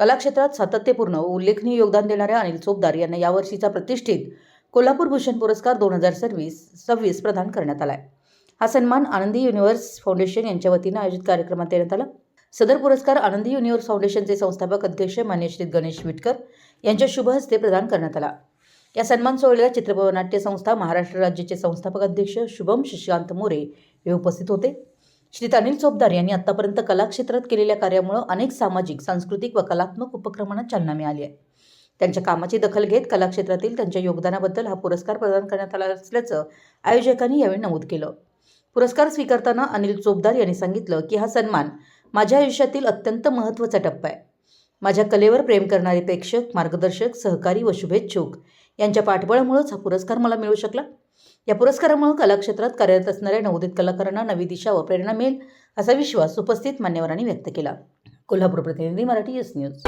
कला क्षेत्रात सातत्यपूर्ण व उल्लेखनीय योगदान देणाऱ्या अनिल चोपदार यांना यावर्षीचा प्रतिष्ठित कोल्हापूर भूषण पुरस्कार 2026 प्रदान करण्यात आला आहे। हा सन्मान आनंदी युनिव्हर्स फाउंडेशन यांच्या वतीने आयोजित कार्यक्रमात देण्यात आला। सदर पुरस्कार आनंदी युनिव्हर्स फाउंडेशनचे संस्थापक अध्यक्ष मान्य श्री गणेश विटकर यांच्या शुभ हस्ते प्रदान करण्यात आला। या सन्मान सोहळ्याला चित्रपट नाट्य संस्था महाराष्ट्र राज्याचे संस्थापक अध्यक्ष शुभम शशिकांत मोरे हे उपस्थित होते। श्री अनिल चोपदार यांनी आतापर्यंत कला क्षेत्रात केलेल्या कार्यामुळे अनेक सामाजिक, सांस्कृतिक व कलात्मक उपक्रमांना चालना मिळाली आहे। त्यांच्या कामाची दखल घेत कला क्षेत्रातील त्यांच्या योगदानाबद्दल हा पुरस्कार प्रदान करण्यात आला असल्याचं आयोजकांनी यावेळी नमूद केलं। पुरस्कार स्वीकारताना अनिल चोपदार यांनी सांगितलं की हा सन्मान माझ्या आयुष्यातील अत्यंत महत्त्वाचा टप्पा आहे। माझ्या कलेवर प्रेम करणारे प्रेक्षक, मार्गदर्शक, सहकारी व शुभेच्छुक यांच्या पाठबळामुळेच हा पुरस्कार मला मिळू शकला। या पुरस्कारामुळे कला क्षेत्रात कार्यरत असणाऱ्या नवोदित कलाकारांना नवी दिशा व प्रेरणा मिळेल असा विश्वास उपस्थित मान्यवरांनी व्यक्त केला। कोल्हापूर प्रतिनिधी, मराठी न्यूज।